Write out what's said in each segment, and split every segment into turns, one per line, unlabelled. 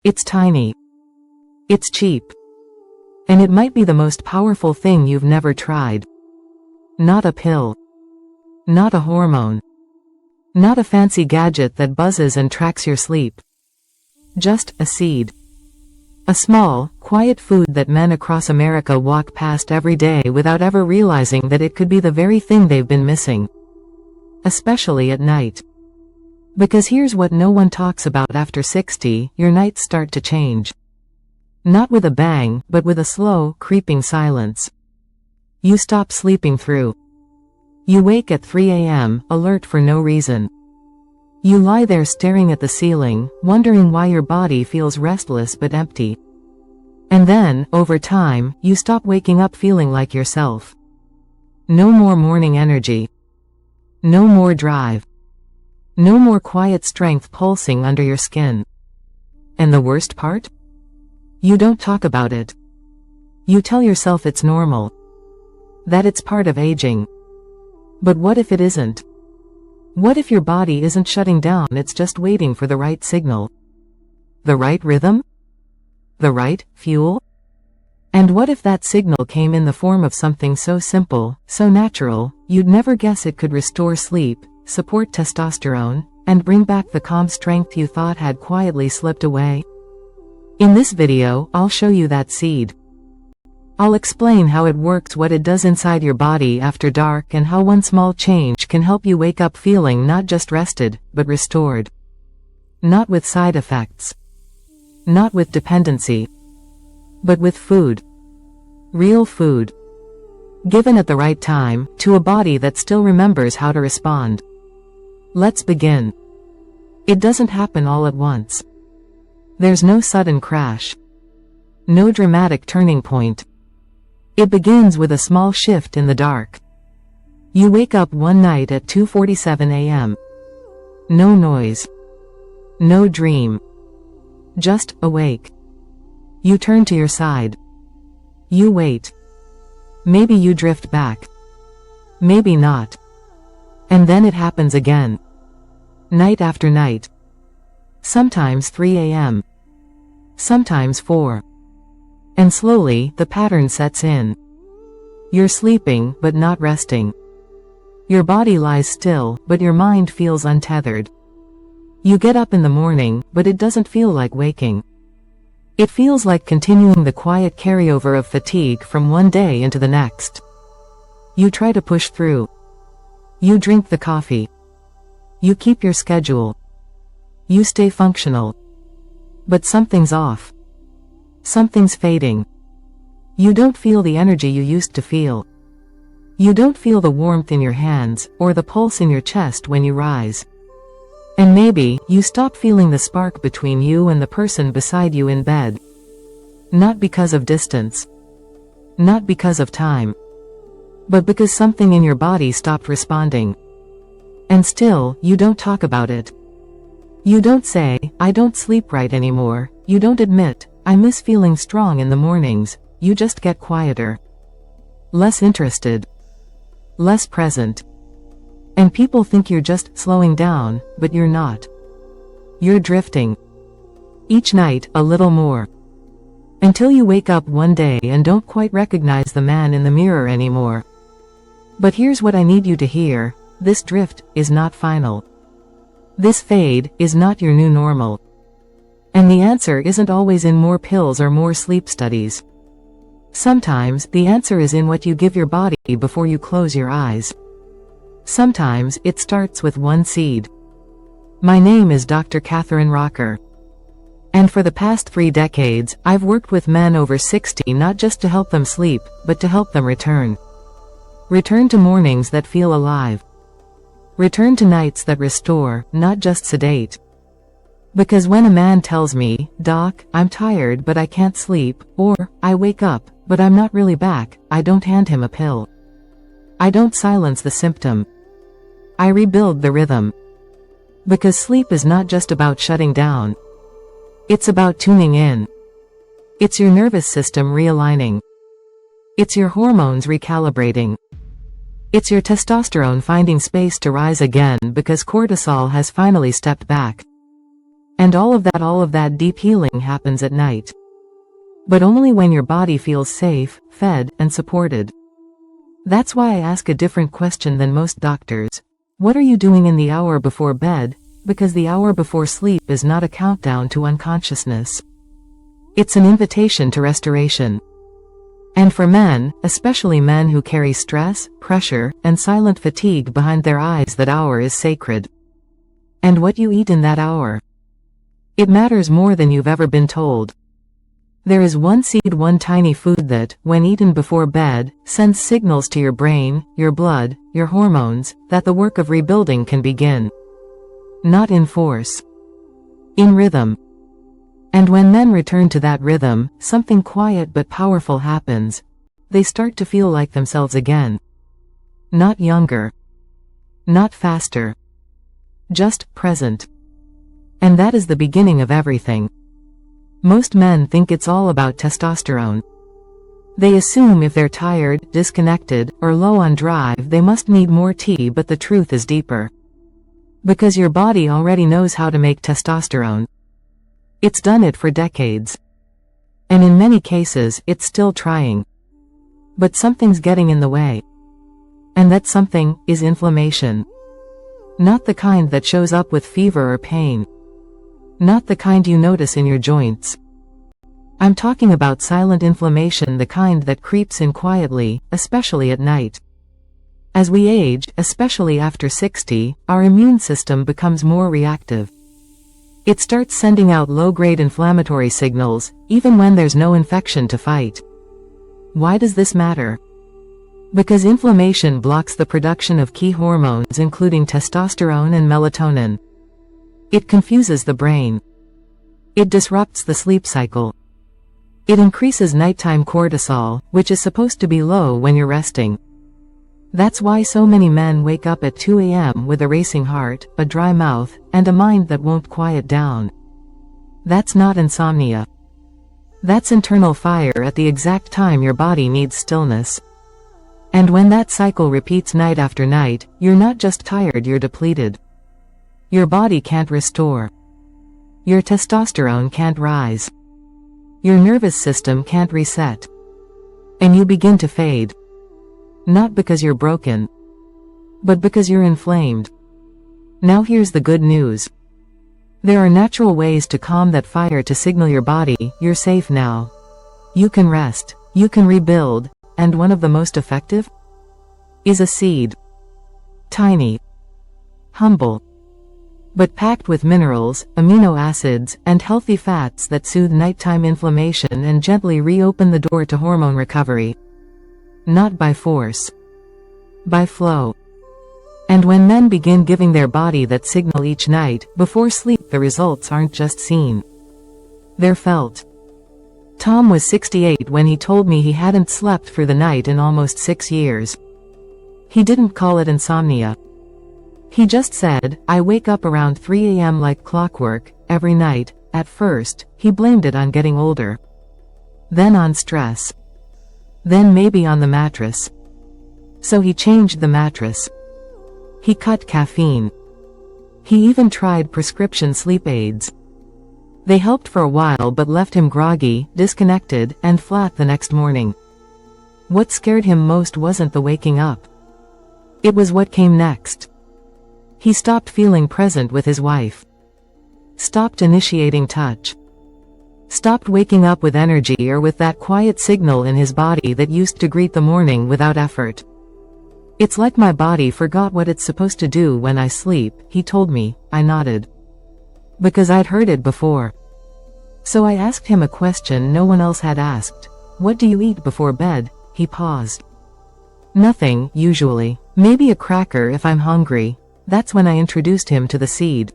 It's tiny. It's cheap. And it might be the most powerful thing you've never tried. Not a pill. Not a hormone. Not a fancy gadget that buzzes and tracks your sleep. Just a seed. A small, quiet food that men across America walk past every day without ever realizing that it could be the very thing they've been missing. Especially at night. Because here's what no one talks about after 60, your nights start to change. Not with a bang, but with a slow, creeping silence. You stop sleeping through. You wake at 3 a.m., alert for no reason. You lie there staring at the ceiling, wondering why your body feels restless but empty. And then, over time, you stop waking up feeling like yourself. No more morning energy. No more drive. No more quiet strength pulsing under your skin. And the worst part? You don't talk about it. You tell yourself it's normal. That it's part of aging. But what if it isn't? What if your body isn't shutting down, it's just waiting for the right signal? The right rhythm? The right fuel? And what if that signal came in the form of something so simple, so natural, you'd never guess it could restore sleep, support testosterone, and bring back the calm strength you thought had quietly slipped away? In this video, I'll show you that seed. I'll explain how it works, what it does inside your body after dark, and how one small change can help you wake up feeling not just rested, but restored. Not with side effects. Not with dependency. But with food. Real food. Given at the right time, to a body that still remembers how to respond. Let's begin. It doesn't happen all at once. There's no sudden crash. No dramatic turning point. It begins with a small shift in the dark. You wake up one night at 2:47 a.m. No noise. No dream. Just awake. You turn to your side. You wait. Maybe you drift back. Maybe not. And then it happens again. Night after night. Sometimes 3 a.m. Sometimes 4. And slowly, the pattern sets in. You're sleeping, but not resting. Your body lies still, but your mind feels untethered. You get up in the morning, but it doesn't feel like waking. It feels like continuing the quiet carryover of fatigue from one day into the next. You try to push through. You drink the coffee. You keep your schedule. You stay functional. But something's off. Something's fading. You don't feel the energy you used to feel. You don't feel the warmth in your hands, or the pulse in your chest when you rise. And maybe, you stop feeling the spark between you and the person beside you in bed. Not because of distance. Not because of time. But because something in your body stopped responding. And still, you don't talk about it. You don't say, I don't sleep right anymore. You don't admit, I miss feeling strong in the mornings. You just get quieter. Less interested. Less present. And people think you're just slowing down, but you're not. You're drifting. Each night, a little more. Until you wake up one day and don't quite recognize the man in the mirror anymore. But here's what I need you to hear. This drift is not final. This fade is not your new normal. And the answer isn't always in more pills or more sleep studies. Sometimes, the answer is in what you give your body before you close your eyes. Sometimes, it starts with one seed. My name is Dr. Catherine Rocker. And for the past 3 decades, I've worked with men over 60 not just to help them sleep, but to help them return. Return to mornings that feel alive. Return to nights that restore, not just sedate. Because when a man tells me, Doc, I'm tired but I can't sleep, or, I wake up, but I'm not really back, I don't hand him a pill. I don't silence the symptom. I rebuild the rhythm. Because sleep is not just about shutting down. It's about tuning in. It's your nervous system realigning. It's your hormones recalibrating. It's your testosterone finding space to rise again because cortisol has finally stepped back. And all of that deep healing happens at night. But only when your body feels safe, fed, and supported. That's why I ask a different question than most doctors. What are you doing in the hour before bed? Because the hour before sleep is not a countdown to unconsciousness. It's an invitation to restoration. And for men, especially men who carry stress, pressure, and silent fatigue behind their eyes, that hour is sacred. And what you eat in that hour. It matters more than you've ever been told. There is one seed, one tiny food that, when eaten before bed, sends signals to your brain, your blood, your hormones, that the work of rebuilding can begin. Not in force. In rhythm. And when men return to that rhythm, something quiet but powerful happens. They start to feel like themselves again. Not younger. Not faster. Just present. And that is the beginning of everything. Most men think it's all about testosterone. They assume if they're tired, disconnected, or low on drive, they must need more tea, but the truth is deeper. Because your body already knows how to make testosterone. It's done it for decades. And in many cases, it's still trying. But something's getting in the way. And that something is inflammation. Not the kind that shows up with fever or pain. Not the kind you notice in your joints. I'm talking about silent inflammation, the kind that creeps in quietly, especially at night. As we age, especially after 60, our immune system becomes more reactive. It starts sending out low-grade inflammatory signals, even when there's no infection to fight. Why does this matter? Because inflammation blocks the production of key hormones, including testosterone and melatonin. It confuses the brain. It disrupts the sleep cycle. It increases nighttime cortisol, which is supposed to be low when you're resting. That's why so many men wake up at 2 a.m. with a racing heart, a dry mouth, and a mind that won't quiet down. That's not insomnia. That's internal fire at the exact time your body needs stillness. And when that cycle repeats night after night, you're not just tired, you're depleted. Your body can't restore. Your testosterone can't rise. Your nervous system can't reset. And you begin to fade. Not because you're broken, but because you're inflamed. Now here's the good news. There are natural ways to calm that fire, to signal your body, you're safe now. You can rest, you can rebuild, and one of the most effective is a seed. Tiny. Humble. But packed with minerals, amino acids, and healthy fats that soothe nighttime inflammation and gently reopen the door to hormone recovery. Not by force. By flow. And when men begin giving their body that signal each night, before sleep, the results aren't just seen. They're felt. Tom was 68 when he told me he hadn't slept through the night in almost 6 years. He didn't call it insomnia. He just said, I wake up around 3 a.m. like clockwork, every night. At first, he blamed it on getting older. Then on stress. Then maybe on the mattress. So he changed the mattress. He cut caffeine. He even tried prescription sleep aids. They helped for a while but left him groggy, disconnected, and flat the next morning. What scared him most wasn't the waking up. It was what came next. He stopped feeling present with his wife. Stopped initiating touch. Stopped waking up with energy or with that quiet signal in his body that used to greet the morning without effort. It's like my body forgot what it's supposed to do when I sleep, he told me. I nodded. Because I'd heard it before. So I asked him a question no one else had asked. What do you eat before bed? He paused. Nothing, usually. Maybe a cracker if I'm hungry. That's when I introduced him to the seed.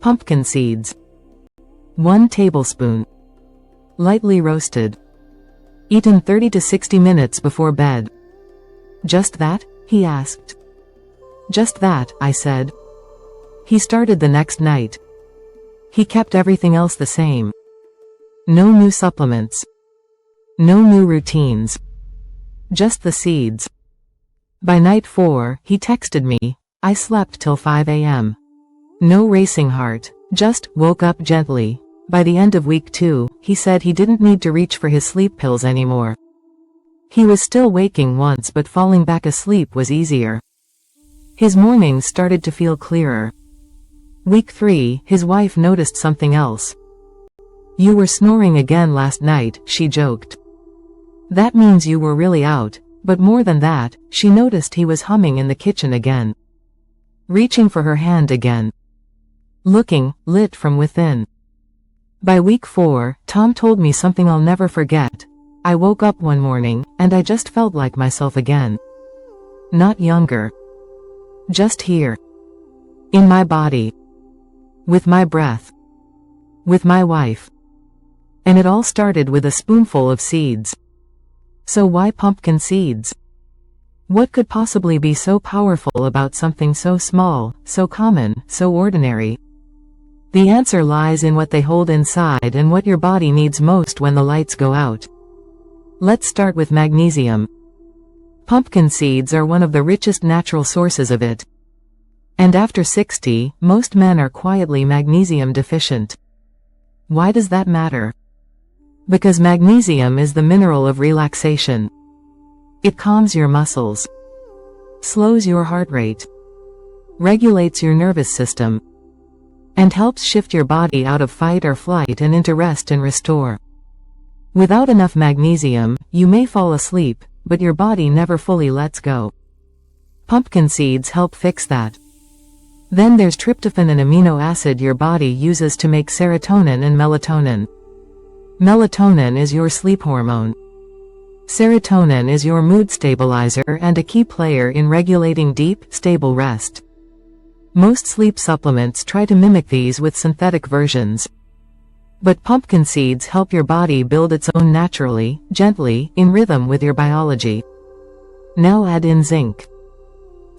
Pumpkin seeds. 1 tablespoon. Lightly roasted. Eaten 30 to 60 minutes before bed. Just that? He asked. Just that, I said. He started the next night. He kept everything else the same. No new supplements. No new routines. Just the seeds. By night 4, he texted me, I slept till 5 a.m. No racing heart. Just woke up gently. By the end of week 2, he said he didn't need to reach for his sleep pills anymore. He was still waking once, but falling back asleep was easier. His mornings started to feel clearer. Week 3, his wife noticed something else. "You were snoring again last night," she joked. "That means you were really out," but more than that, she noticed he was humming in the kitchen again. Reaching for her hand again. Looking, lit from within. By week 4, Tom told me something I'll never forget. "I woke up one morning, and I just felt like myself again. Not younger. Just here. In my body. With my breath. With my wife." And it all started with a spoonful of seeds. So why pumpkin seeds? What could possibly be so powerful about something so small, so common, so ordinary? The answer lies in what they hold inside and what your body needs most when the lights go out. Let's start with magnesium. Pumpkin seeds are one of the richest natural sources of it. And after 60, most men are quietly magnesium deficient. Why does that matter? Because magnesium is the mineral of relaxation. It calms your muscles, slows your heart rate, regulates your nervous system, and helps shift your body out of fight or flight and into rest and restore. Without enough magnesium, you may fall asleep, but your body never fully lets go. Pumpkin seeds help fix that. Then there's tryptophan, an amino acid your body uses to make serotonin and melatonin. Melatonin is your sleep hormone. Serotonin is your mood stabilizer and a key player in regulating deep, stable rest. Most sleep supplements try to mimic these with synthetic versions. But pumpkin seeds help your body build its own naturally, gently, in rhythm with your biology. Now add in zinc.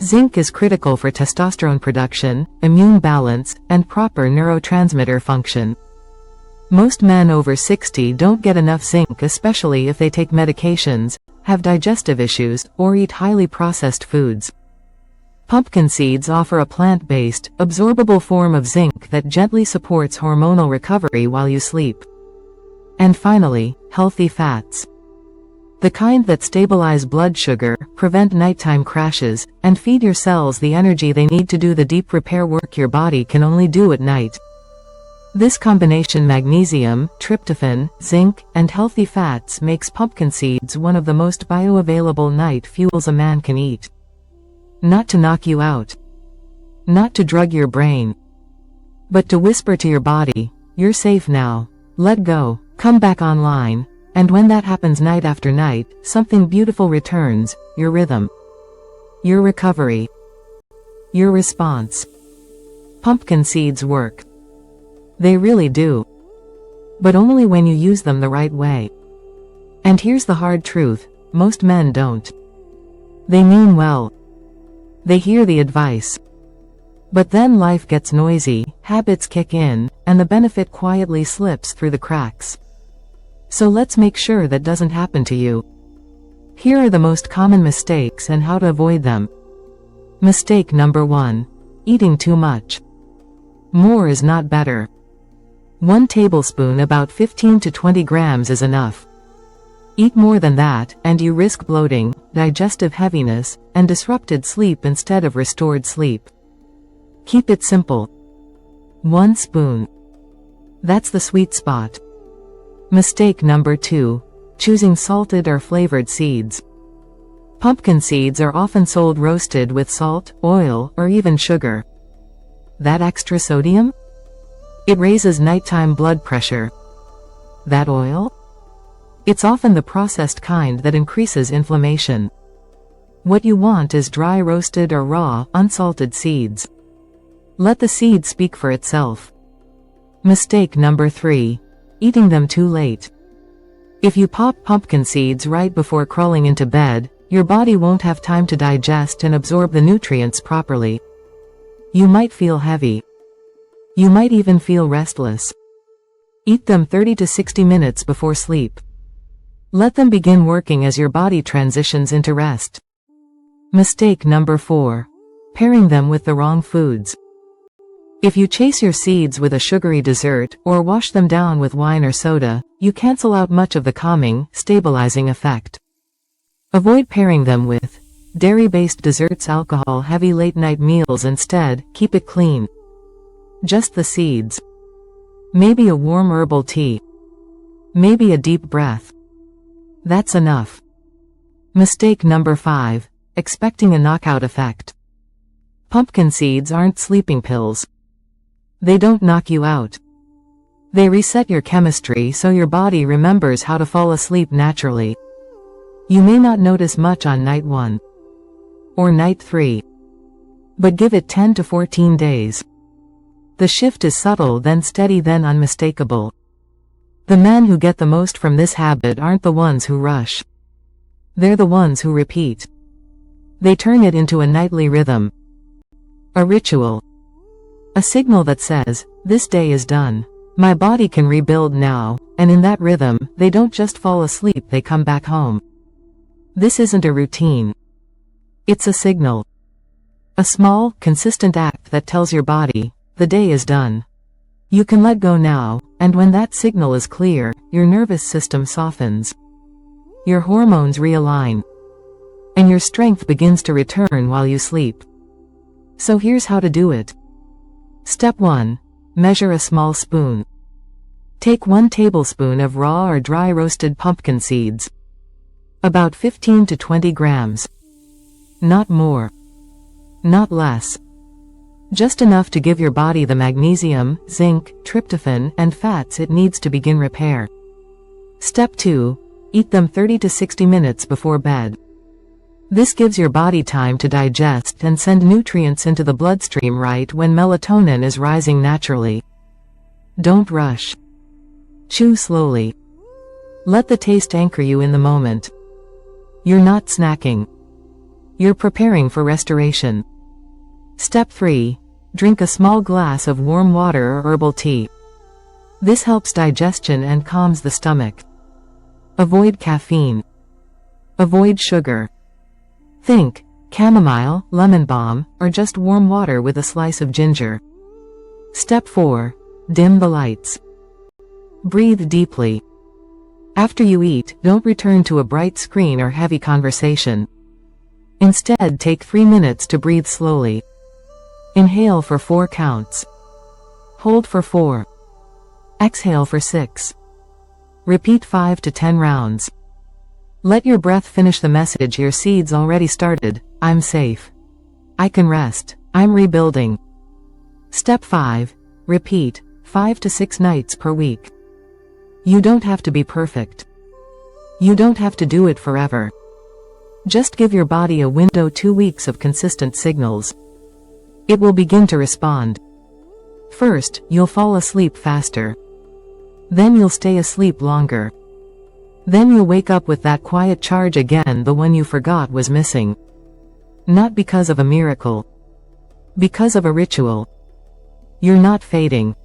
Zinc is critical for testosterone production, immune balance, and proper neurotransmitter function. Most men over 60 don't get enough zinc, especially if they take medications, have digestive issues, or eat highly processed foods. Pumpkin seeds offer a plant-based, absorbable form of zinc that gently supports hormonal recovery while you sleep. And finally, healthy fats. The kind that stabilize blood sugar, prevent nighttime crashes, and feed your cells the energy they need to do the deep repair work your body can only do at night. This combination, magnesium, tryptophan, zinc, and healthy fats, makes pumpkin seeds one of the most bioavailable night fuels a man can eat. Not to knock you out. Not to drug your brain. But to whisper to your body, "You're safe now. Let go, come back online." And when that happens night after night, something beautiful returns: your rhythm. Your recovery. Your response. Pumpkin seeds work. They really do. But only when you use them the right way. And here's the hard truth: most men don't. They mean well. They hear the advice. But then life gets noisy, habits kick in, and the benefit quietly slips through the cracks. So let's make sure that doesn't happen to you. Here are the most common mistakes and how to avoid them. Mistake number 1. Eating too much. More is not better. 1 tablespoon, about 15 to 20 grams, is enough. Eat more than that, and you risk bloating, digestive heaviness, and disrupted sleep instead of restored sleep. Keep it simple. 1 spoon. That's the sweet spot. Mistake number 2. Choosing salted or flavored seeds. Pumpkin seeds are often sold roasted with salt, oil, or even sugar. That extra sodium? It raises nighttime blood pressure. That oil? It's often the processed kind that increases inflammation. What you want is dry roasted or raw, unsalted seeds. Let the seed speak for itself. Mistake number 3. Eating them too late. If you pop pumpkin seeds right before crawling into bed, your body won't have time to digest and absorb the nutrients properly. You might feel heavy. You might even feel restless. Eat them 30 to 60 minutes before sleep. Let them begin working as your body transitions into rest. Mistake number 4. Pairing them with the wrong foods. If you chase your seeds with a sugary dessert, or wash them down with wine or soda, you cancel out much of the calming, stabilizing effect. Avoid pairing them with dairy-based desserts, alcohol-heavy late-night meals instead. Keep it clean. Just the seeds. Maybe a warm herbal tea. Maybe a deep breath. That's enough. Mistake number 5. Expecting a knockout effect. Pumpkin seeds aren't sleeping pills. They don't knock you out. They reset your chemistry so your body remembers how to fall asleep naturally. You may not notice much on night 1 or night 3, but give it 10 to 14 days. The shift is subtle, then steady, then unmistakable. The men who get the most from this habit aren't the ones who rush. They're the ones who repeat. They turn it into a nightly rhythm. A ritual. A signal that says, this day is done. My body can rebuild now, and in that rhythm, they don't just fall asleep, they come back home. This isn't a routine. It's a signal. A small, consistent act that tells your body, the day is done. You can let go now, and when that signal is clear, your nervous system softens. Your hormones realign. And your strength begins to return while you sleep. So here's how to do it. Step 1. Measure a small spoon. Take 1 tablespoon of raw or dry roasted pumpkin seeds. About 15 to 20 grams. Not more. Not less. Just enough to give your body the magnesium, zinc, tryptophan, and fats it needs to begin repair. Step 2. Eat them 30 to 60 minutes before bed. This gives your body time to digest and send nutrients into the bloodstream right when melatonin is rising naturally. Don't rush. Chew slowly. Let the taste anchor you in the moment. You're not snacking. You're preparing for restoration. Step 3. Drink a small glass of warm water or herbal tea. This helps digestion and calms the stomach. Avoid caffeine. Avoid sugar. Think chamomile, lemon balm, or just warm water with a slice of ginger. Step 4. Dim the lights. Breathe deeply. After you eat, don't return to a bright screen or heavy conversation. Instead, take 3 minutes to breathe slowly. Inhale for 4 counts. Hold for 4. Exhale for 6. Repeat 5 to 10 rounds. Let your breath finish the message your seeds already started. I'm safe. I can rest. I'm rebuilding. Step 5. Repeat 5 to 6 nights per week. You don't have to be perfect. You don't have to do it forever. Just give your body a window, 2 weeks of consistent signals. It will begin to respond. First, you'll fall asleep faster. Then you'll stay asleep longer. Then you'll wake up with that quiet charge again, the one you forgot was missing. Not because of a miracle. Because of a ritual. You're not fading.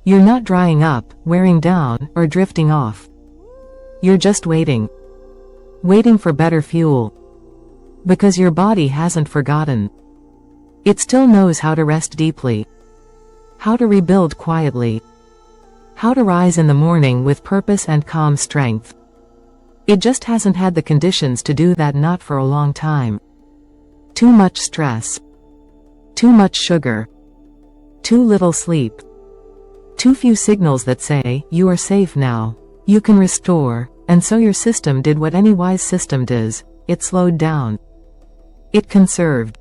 You're not drying up, wearing down, or drifting off. You're just waiting. Waiting for better fuel. Because your body hasn't forgotten. It still knows how to rest deeply. How to rebuild quietly. How to rise in the morning with purpose and calm strength. It just hasn't had the conditions to do that, not for a long time. Too much stress. Too much sugar. Too little sleep. Too few signals that say, you are safe now. You can restore. And so your system did what any wise system does. It slowed down. It conserved.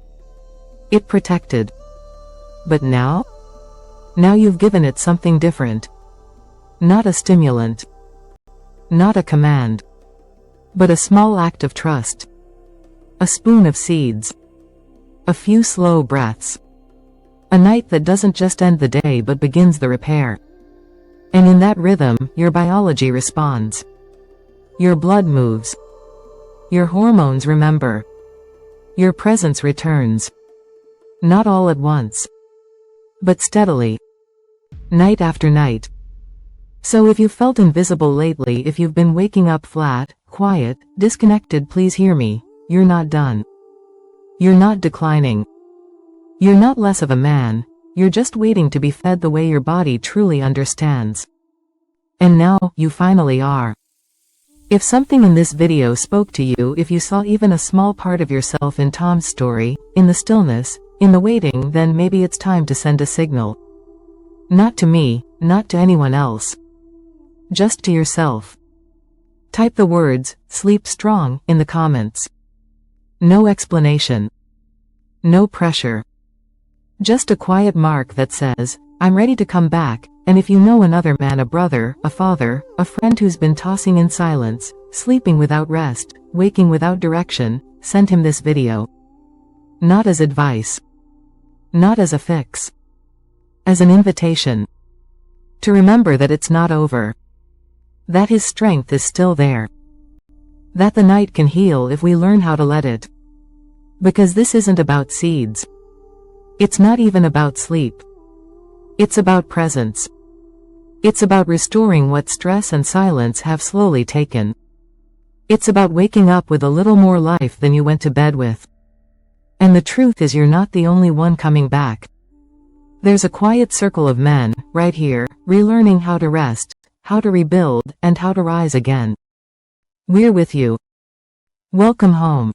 It protected. But now? Now you've given it something different. Not a stimulant. Not a command. But a small act of trust. A spoon of seeds. A few slow breaths. A night that doesn't just end the day but begins the repair. And in that rhythm, your biology responds. Your blood moves. Your hormones remember. Your presence returns. Not all at once. But steadily. Night after night. So if you've felt invisible lately, if you've been waking up flat, quiet, disconnected, please hear me. You're not done. You're not declining. You're not less of a man. You're just waiting to be fed the way your body truly understands. And now, you finally are. If something in this video spoke to you, if you saw even a small part of yourself in Tom's story, in the stillness, in the waiting, then maybe it's time to send a signal. Not to me, not to anyone else. Just to yourself. Type the words, "Sleep strong," in the comments. No explanation. No pressure. Just a quiet mark that says, "I'm ready to come back," and if you know another man, a brother, a father, a friend who's been tossing in silence, sleeping without rest, waking without direction, send him this video. Not as advice. Not as a fix. As an invitation. To remember that it's not over. That his strength is still there. That the night can heal if we learn how to let it. Because this isn't about seeds. It's not even about sleep. It's about presence. It's about restoring what stress and silence have slowly taken. It's about waking up with a little more life than you went to bed with. And the truth is, you're not the only one coming back. There's a quiet circle of men, right here, relearning how to rest, how to rebuild, and how to rise again. We're with you. Welcome home.